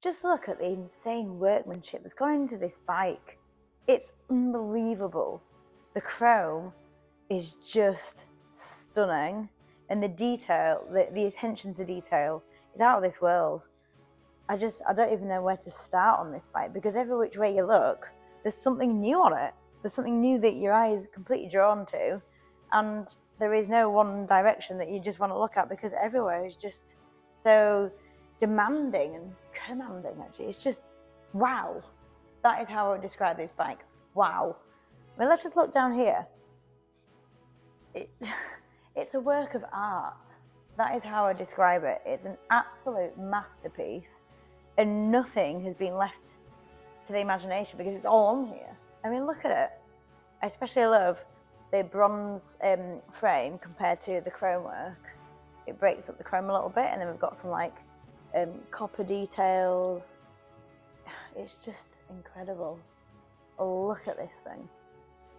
Just look at the insane workmanship that's gone into this bike. It's unbelievable. The chrome is just stunning, and the detail, the attention to detail is out of this world. I don't even know where to start on this bike, because every which way you look, there's something new on it. There's something new that your eye is completely drawn to, and there is no one direction that you just want to look at, because everywhere is just so demanding and commanding. Actually, it's just wow. That is how I would describe this bike. Wow. I mean, let's just look down here. It's a work of art. That is how I describe it. It's an absolute masterpiece, and nothing has been left to the imagination, because it's all on here. I mean, look at it. I especially love the bronze frame compared to the chrome work. It breaks up the chrome a little bit, and then we've got some like copper details. It's just incredible. Oh, look at this thing.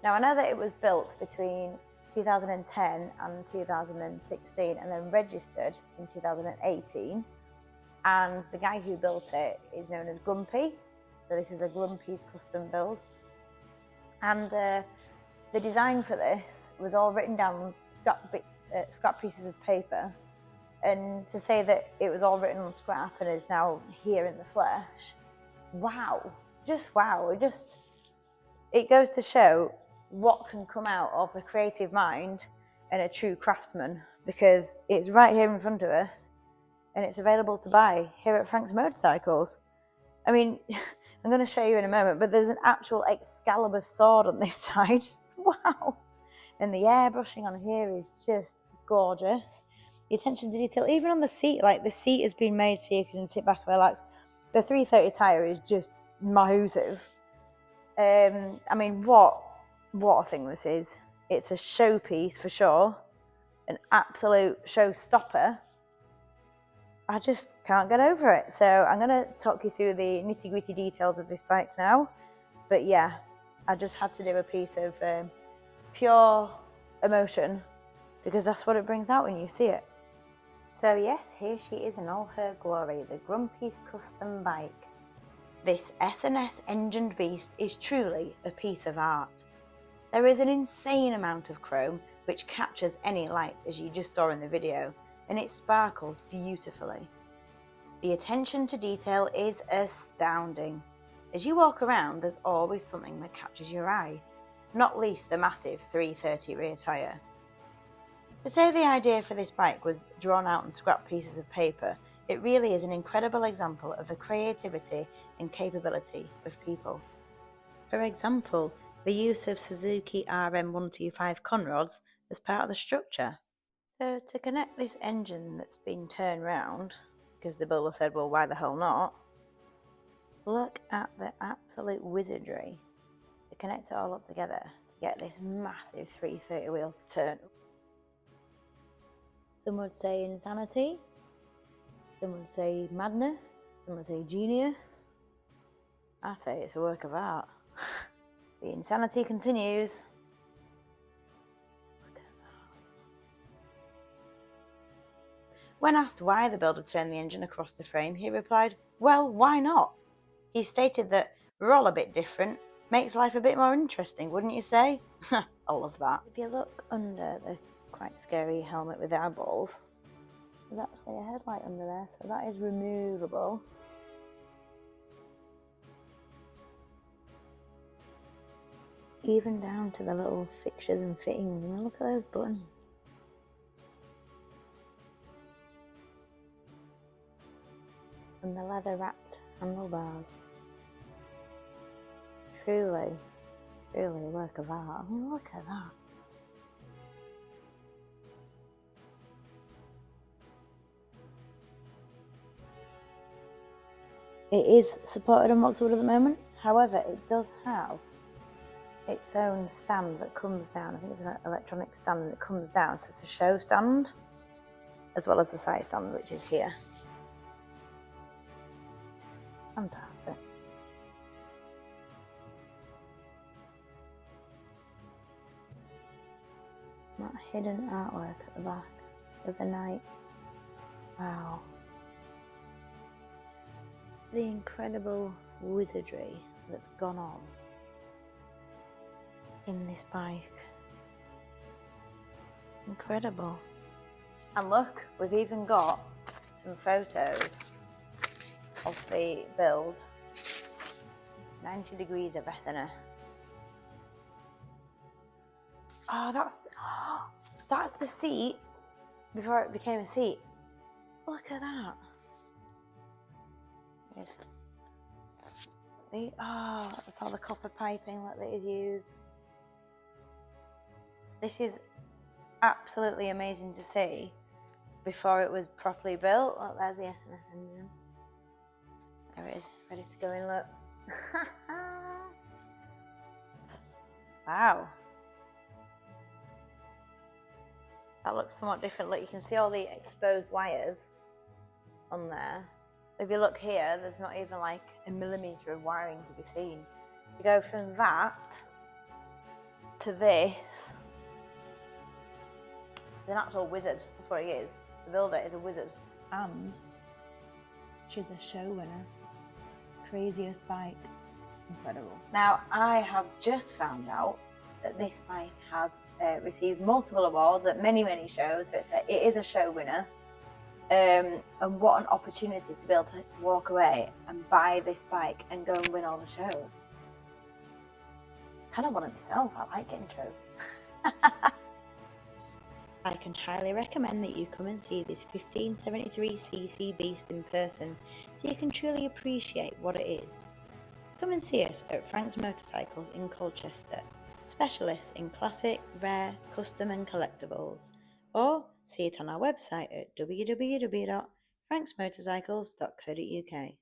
Now, I know that it was built between 2010 and 2016 and then registered in 2018, and the guy who built it is known as Grumpy, so this is a Grumpy's custom build. And the design for this was all written down on scrap pieces of paper, and to say that it was all written on scrap and is now here in the flesh, wow, just wow. It goes to show what can come out of a creative mind and a true craftsman, because it's right here in front of us and it's available to buy here at Frank's Motorcycles. I mean, I'm going to show you in a moment, but there's an actual Excalibur sword on this side. Wow. And the airbrushing on here is just gorgeous. The attention to detail, even on the seat, like the seat has been made so you can sit back and relax. The 330 tyre is just massive. I mean, what a thing this is. It's a showpiece for sure, an absolute showstopper. I just can't get over it. So I'm going to talk you through the nitty-gritty details of this bike now. But yeah, I just had to do a piece of pure emotion, because that's what it brings out when you see it. So yes, here she is in all her glory, the Grumpy's custom bike. This S&S engined beast is truly a piece of art. There is an insane amount of chrome which captures any light, as you just saw in the video, and it sparkles beautifully. The attention to detail is astounding. As you walk around, there's always something that catches your eye, not least the massive 330 rear tyre. To say the idea for this bike was drawn out on scrap pieces of paper, it really is an incredible example of the creativity and capability of people. For example, the use of Suzuki RM125 conrods as part of the structure. So to connect this engine that's been turned round, because the builder said, well, why the hell not? Look at the absolute wizardry to connect it all up together to get this massive 330 wheel to turn. Some would say insanity, some would say madness, some would say genius. I say it's a work of art. The insanity continues. Look at that. When asked why the builder turned the engine across the frame, he replied, well, why not? He stated that we're all a bit different, makes life a bit more interesting, wouldn't you say? I love that. If you look under the quite scary helmet with the eyeballs, there's actually a headlight under there, so that is removable. Even down to the little fixtures and fittings, and look at those buttons. And the leather wrapped handlebars. Truly a work of art. I mean, look at that. It is supported on boxwood at the moment, however, it does have its own stand that comes down. I think it's an electronic stand that comes down, so it's a show stand, as well as the side stand, which is here. Fantastic. That hidden artwork at the back of the night. Wow. the incredible wizardry that's gone on in this bike. Incredible. And look, we've even got some photos of the build. 90 degrees of Bethany. Oh, that's the seat before it became a seat. Look at that. That's all the copper piping that is used. This is absolutely amazing to see before it was properly built. Look, there's the SMS engine. There it is, ready to go in, look. Wow. That looks somewhat different. Look, you can see all the exposed wires on there. If you look here, there's not even like a millimetre of wiring to be seen. You go from that to this. He's an actual wizard, that's what he is. The builder is a wizard. And she's a show winner. Craziest bike. Incredible. Now, I have just found out that this bike has received multiple awards at many shows. So it is a show winner. And what an opportunity to be able to walk away and buy this bike and go and win all the shows. Kind of want it myself. I like getting trophies. I can highly recommend that you come and see this 1573cc beast in person so you can truly appreciate what it is. Come and see us at Frank's Motorcycles in Colchester, specialists in classic, rare, custom and collectibles. Or see it on our website at www.franksmotorcycles.co.uk.